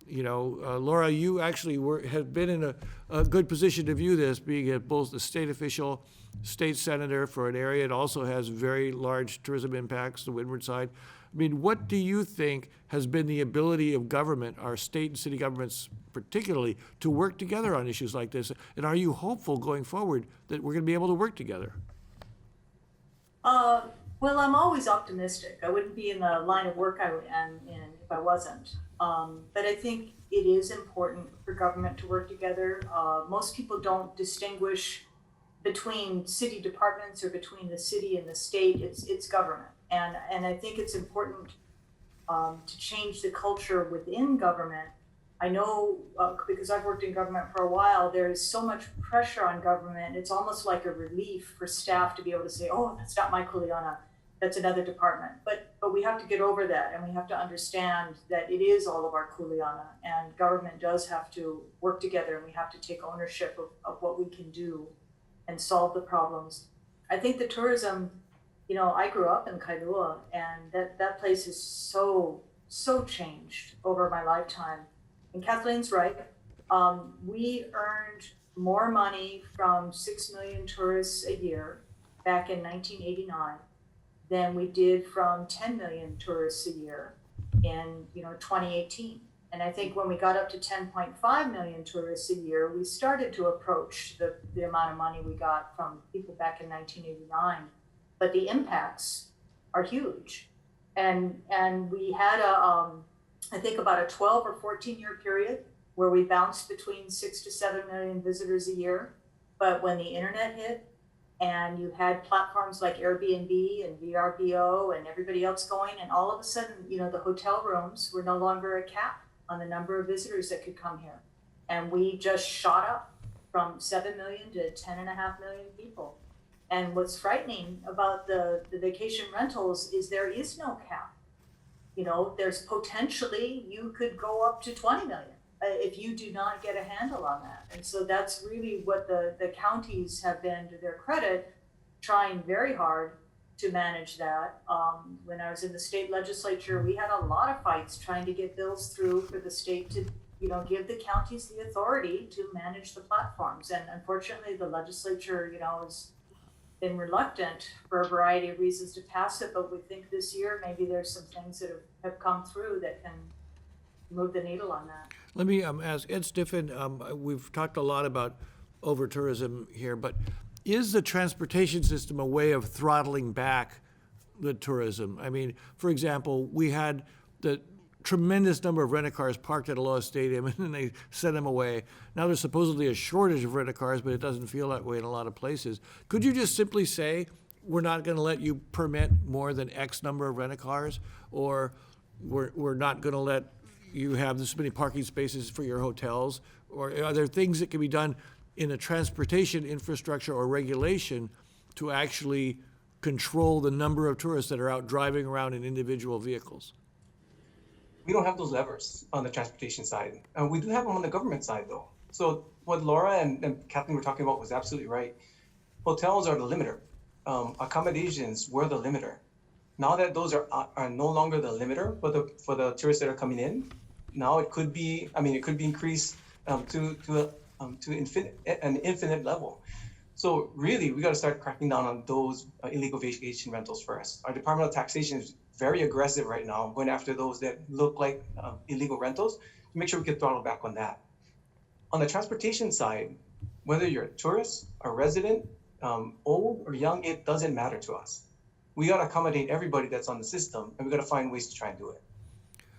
You know, Laura, you actually have been in a good position to view this, being both the state official, state senator for an area that also has very large tourism impacts, the windward side. I mean, what do you think has been the ability of government, our state and city governments particularly, to work together on issues like this? And are you hopeful going forward that we're going to be able to work together? Well, I'm always optimistic. I wouldn't be in the line of work I am in if I wasn't. But I think it is important for government to work together. Most people don't distinguish between city departments or between the city and the state. It's government. And I think it's important to change the culture within government. I know because I've worked in government for a while, there is so much pressure on government. It's almost like a relief for staff to be able to say, oh, that's not my kuleana, that's another department. But we have to get over that, and we have to understand that it is all of our kuleana, and government does have to work together, and we have to take ownership of what we can do and solve the problems. I think the tourism, you know, I grew up in Kailua, and that place is so changed over my lifetime. And Kathleen's right. We earned more money from 6 million tourists a year back in 1989 than we did from 10 million tourists a year in 2018. And I think when we got up to 10.5 million tourists a year, we started to approach the amount of money we got from people back in 1989. But the impacts are huge. And we had I think about a 12 or 14 year period where we bounced between 6 to 7 million visitors a year. But when the internet hit and you had platforms like Airbnb and VRBO and everybody else going, and all of a sudden, the hotel rooms were no longer a cap on the number of visitors that could come here. And we just shot up from 7 million to 10.5 million people. And what's frightening about the vacation rentals is there is no cap. There's potentially, you could go up to 20 million if you do not get a handle on that. And so that's really what the counties have been, to their credit, trying very hard to manage that. When I was in the state legislature, we had a lot of fights trying to get bills through for the state to, give the counties the authority to manage the platforms. And unfortunately, the legislature, has been reluctant for a variety of reasons to pass it, but we think this year maybe there's some things that have come through that can move the needle on that. Let me ask Ed Sniffen, we've talked a lot about over-tourism here, but is the transportation system a way of throttling back the tourism? I mean, for example, we had the tremendous number of rent-a-cars parked at Aloha Stadium, and then they sent them away. Now there's supposedly a shortage of rent-a-cars, but it doesn't feel that way in a lot of places. Could you just simply say, we're not going to let you permit more than X number of rent-a-cars, or we're not going to let you have this many parking spaces for your hotels? Or are there things that can be done in a transportation infrastructure or regulation to actually control the number of tourists that are out driving around in individual vehicles? We don't have those levers on the transportation side. And we do have them on the government side, though. So what Laura and Kathleen were talking about was absolutely right. Hotels are the limiter. Accommodations were the limiter. Now that those are no longer the limiter for the tourists that are coming in, now it could be increased to an infinite level. So really, we got to start cracking down on those illegal vacation rentals first. Our Department of Taxation is very aggressive right now, going after those that look like illegal rentals to make sure we can throttle back on that. On the transportation side, whether you're a tourist, a resident, old or young, it doesn't matter to us. We got to accommodate everybody that's on the system, and we got to find ways to try and do it.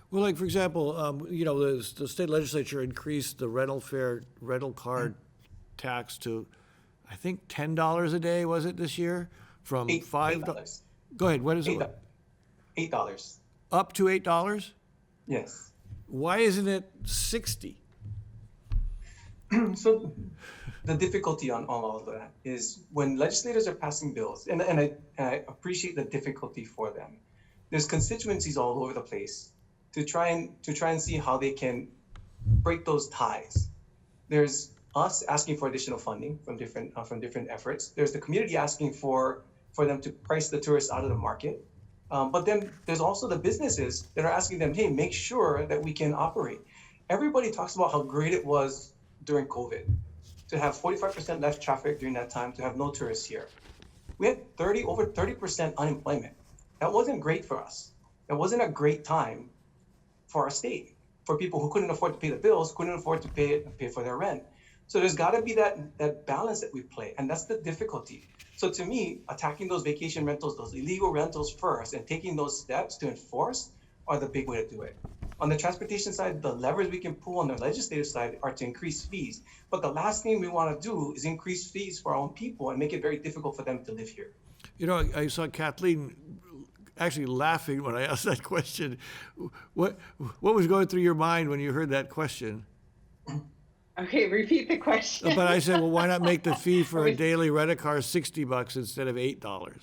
Well, like for example, the state legislature increased the rental car tax to, I think $10 a day, was it this year? From $5. Go ahead. What is it? $8. Up to $8? Yes. Why isn't it 60? So the difficulty on all of that is when legislators are passing bills, and I appreciate the difficulty for them. There's constituencies all over the place to try and see how they can break those ties. There's us asking for additional funding from different efforts. There's the community asking for them to price the tourists out of the market. But then there's also the businesses that are asking them, hey, make sure that we can operate. Everybody talks about how great it was during COVID to have 45% less traffic during that time, to have no tourists here. We had over 30% unemployment. That wasn't great for us. That wasn't a great time for our state, for people who couldn't afford to pay the bills, couldn't afford to pay for their rent. So there's got to be that balance that we play, and that's the difficulty. So to me, attacking those vacation rentals, those illegal rentals first, and taking those steps to enforce are the big way to do it. On the transportation side, the levers we can pull on the legislative side are to increase fees. But the last thing we want to do is increase fees for our own people and make it very difficult for them to live here. You know, I saw Kathleen actually laughing when I asked that question. What was going through your mind when you heard that question? Okay, repeat the question. But I said, well, why not make the fee for a daily rent-a-car $60 instead of $8?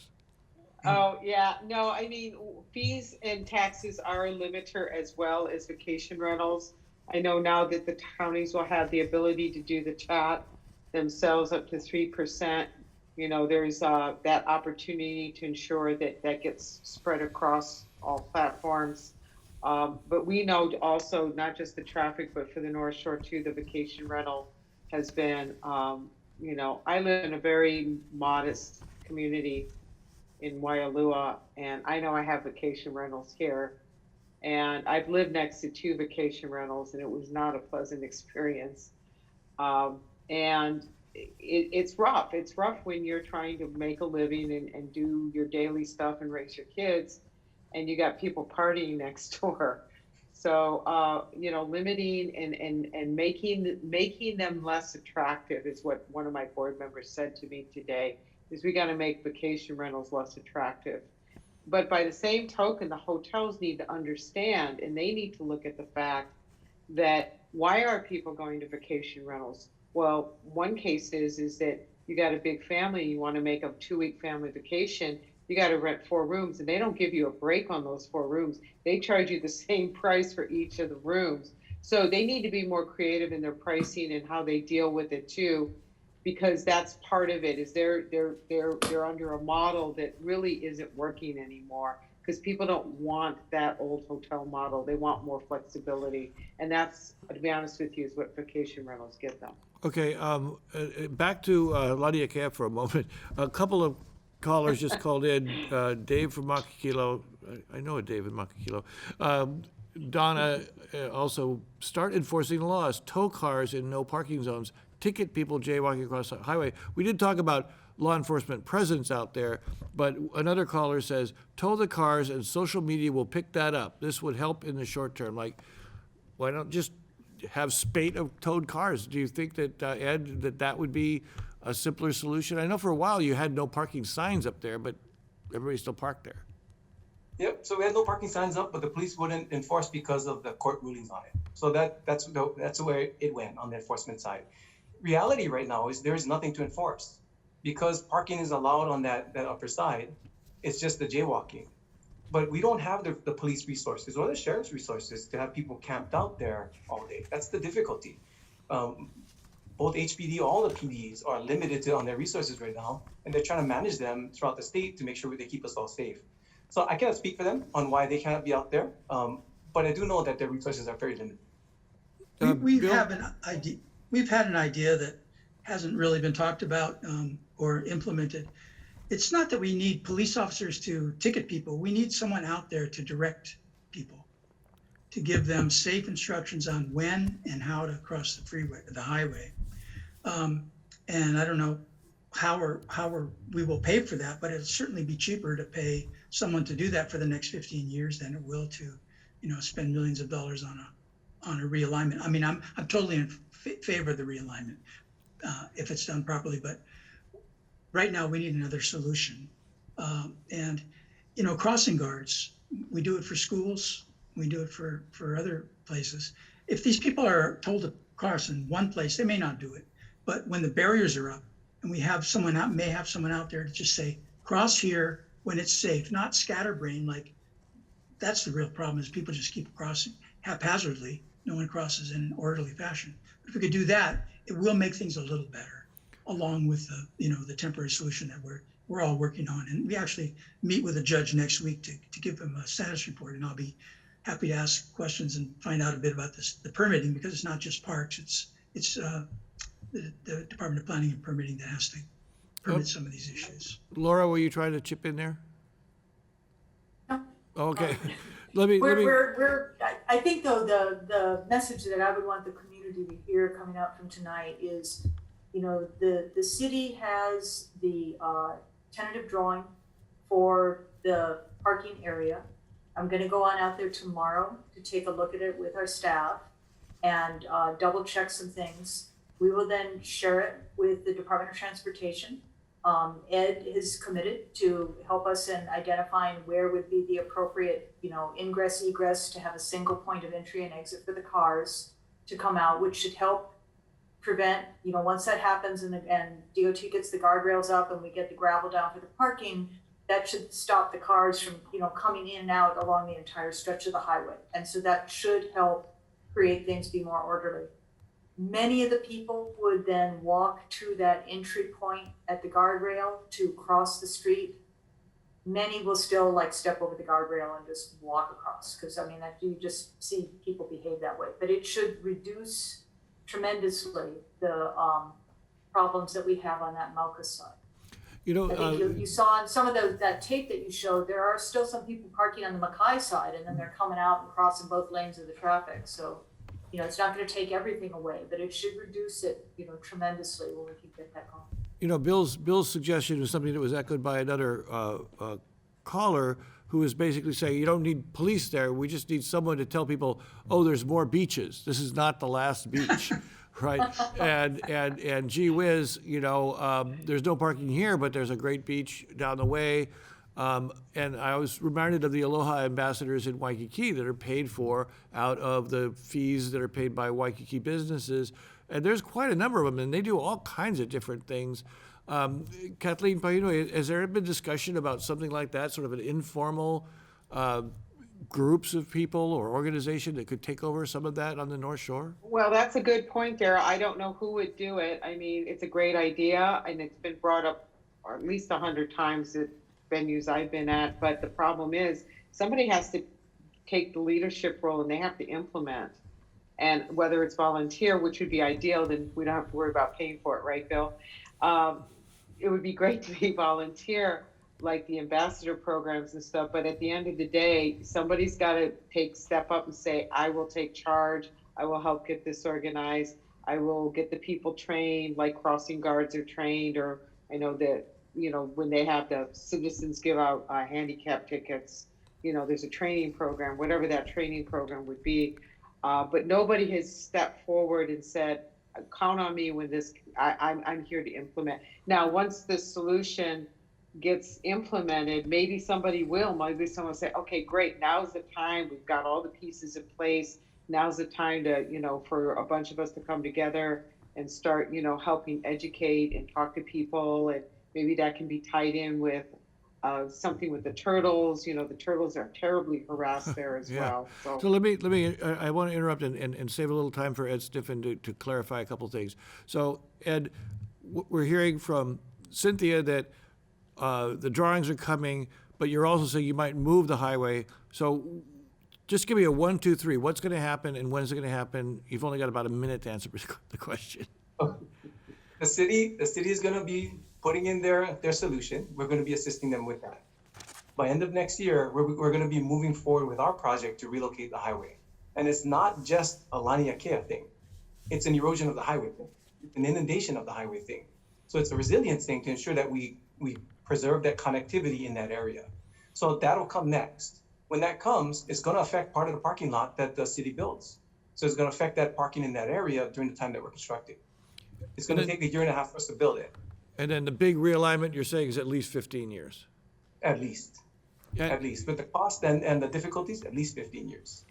Oh, yeah. No, I mean, fees and taxes are a limiter as well as vacation rentals. I know now that the counties will have the ability to do the chat themselves up to 3%. You know, there's that opportunity to ensure that that gets spread across all platforms. But we know also not just the traffic, but for the North Shore too, the vacation rental has been, you know, I live in a very modest community in Waialua, and I know I have vacation rentals here, and I've lived next to 2 vacation rentals, and it was not a pleasant experience. And it's rough. It's rough when you're trying to make a living and do your daily stuff and raise your kids, and you got people partying next door. So, you know, limiting and making them less attractive is what one of my board members said to me today, is we got to make vacation rentals less attractive. But by the same token, the hotels need to understand, and they need to look at the fact that why are people going to vacation rentals? Well, one case is that you got a big family, you want to make a 2-week family vacation, you got to rent 4 rooms, and they don't give you a break on those 4 rooms. They charge you the same price for each of the rooms. So they need to be more creative in their pricing and how they deal with it too, because that's part of it. Is they're under a model that really isn't working anymore, because people don't want that old hotel model. They want more flexibility, and that's, to be honest with you, is what vacation rentals give them. Okay, back to Laniakea for a moment. A couple of callers just called in. Dave from Makakilo. I know a Dave in Makakilo. Donna also, start enforcing the laws. Tow cars in no parking zones. Ticket people jaywalking across the highway. We did talk about law enforcement presence out there, but another caller says, tow the cars and social media will pick that up. This would help in the short term. Like, why not just have spate of towed cars? Do you think that, Ed, that would be a simpler solution? I know for a while you had no parking signs up there, but everybody still parked there. Yep. So we had no parking signs up, but the police wouldn't enforce because of the court rulings on it. So that's where it went on the enforcement side. Reality right now is there is nothing to enforce because parking is allowed on that upper side. It's just the jaywalking. But we don't have the police resources or the sheriff's resources to have people camped out there all day. That's the difficulty. Both HPD, all the PDs are limited on their resources right now, and they're trying to manage them throughout the state to make sure they keep us all safe. So I cannot speak for them on why they cannot be out there, but I do know that their resources are very limited. We've Bill? had an idea that hasn't really been talked about or implemented. It's not that we need police officers to ticket people. We need someone out there to direct people, to give them safe instructions on when and how to cross the highway. And I don't know how we will pay for that, but it'll certainly be cheaper to pay someone to do that for the next 15 years than it will to, spend millions of dollars on a realignment. I mean, I'm totally in favor of the realignment if it's done properly, but right now we need another solution. And crossing guards, we do it for schools, we do it for other places. If these people are told to cross in one place, they may not do it. But when the barriers are up and we have someone out there to just say, cross here when it's safe, not scatterbrain, like that's the real problem is people just keep crossing haphazardly. No one crosses in an orderly fashion. But if we could do that, it will make things a little better, along with the temporary solution that we're all working on. And we actually meet with a judge next week to give him a status report, and I'll be happy to ask questions and find out a bit about the permitting, because it's not just parks, it's the Department of Planning and Permitting that has to permit some of these issues. Laura, were you trying to chip in there? No. Okay. I think though the message that I would want the community to hear coming out from tonight is, the city has the tentative drawing for the parking area. I'm going to go on out there tomorrow to take a look at it with our staff and double check some things. We will then share it with the Department of Transportation. Ed is committed to help us in identifying where would be the appropriate, ingress, egress, to have a single point of entry and exit for the cars to come out, which should help prevent, once that happens and DOT gets the guardrails up and we get the gravel down for the parking, that should stop the cars from, coming in and out along the entire stretch of the highway. And so that should help create things be more orderly. Many of the people would then walk to that entry point at the guardrail to cross the street. Many will still step over the guardrail and just walk across, because you just see people behave that way. But it should reduce tremendously the problems that we have on that Mauka side. I think you saw in some of that tape that you showed, there are still some people parking on the Mackay side, and then they're coming out and crossing both lanes of the traffic. So, it's not going to take everything away, but it should reduce it, tremendously when we can get that going. Bill's suggestion was something that was echoed by another caller who was basically saying, you don't need police there. We just need someone to tell people, oh, there's more beaches. This is not the last beach. Right, and gee whiz, there's no parking here, but there's a great beach down the way. And I was reminded of the Aloha ambassadors in Waikiki that are paid for out of the fees that are paid by Waikiki businesses. And there's quite a number of them, and they do all kinds of different things. Kathleen Paino, has there been discussion about something like that, sort of an informal groups of people or organization that could take over some of that on the North Shore? Well, that's a good point, Dara. I don't know who would do it. I mean, it's a great idea, and it's been brought up at least 100 times at venues I've been at. But the problem is somebody has to take the leadership role, and they have to implement. And whether it's volunteer, which would be ideal, then we don't have to worry about paying for it, right, Bill? It would be great to be volunteer, like the ambassador programs and stuff, but at the end of the day, somebody's got to step up and say, I will take charge, I will help get this organized, I will get the people trained, like crossing guards are trained, or I know that, when they have the citizens give out handicap tickets, there's a training program, whatever that training program would be. But nobody has stepped forward and said, count on me when I'm here to implement. Now, once the solution gets implemented, maybe someone will say, okay, great, now's the time, we've got all the pieces in place, now's the time to, for a bunch of us to come together and start, helping educate and talk to people, and maybe that can be tied in with something with the turtles. The turtles are terribly harassed there as well. So let me, I want to interrupt and save a little time for Ed Stiffen to clarify a couple things. So Ed, we're hearing from Cynthia that the drawings are coming, but you're also saying you might move the highway. So just give me a 1, 2, 3. What's going to happen and when is it going to happen? You've only got about a minute to answer the question. The city is going to be putting in their solution. We're going to be assisting them with that. By end of next year, we're going to be moving forward with our project to relocate the highway. And it's not just a Laniakea thing. It's an erosion of the highway thing. It's an inundation of the highway thing. So it's a resilience thing to ensure that we preserve that connectivity in that area. So that'll come next. When that comes, it's going to affect part of the parking lot that the city builds. So it's going to affect that parking in that area during the time that we're constructing. It's going to take 1.5 years for us to build it. And then the big realignment you're saying is at least 15 years. At least. Yeah. At least. With the cost and the difficulties, at least 15 years.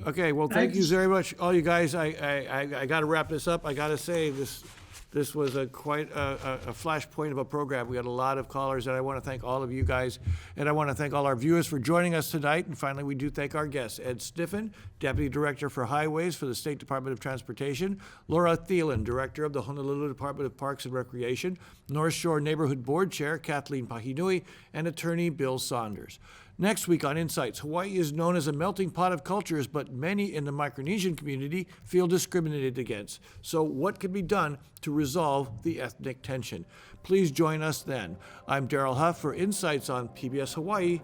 Okay, well, thank you very much, all you guys. I got to wrap this up. I got to say this was quite a flashpoint of a program. We had a lot of callers, and I want to thank all of you guys, and I want to thank all our viewers for joining us tonight. And finally, we do thank our guests, Ed Stiffen, Deputy Director for Highways for the State Department of Transportation, Laura Thielen, Director of the Honolulu Department of Parks and Recreation, North Shore Neighborhood Board Chair Kathleen Pahinui, and Attorney Bill Saunders. Next week on Insights, Hawaii is known as a melting pot of cultures, but many in the Micronesian community feel discriminated against. So what can be done to resolve the ethnic tension? Please join us then. I'm Daryl Huff for Insights on PBS Hawaii.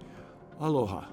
Aloha.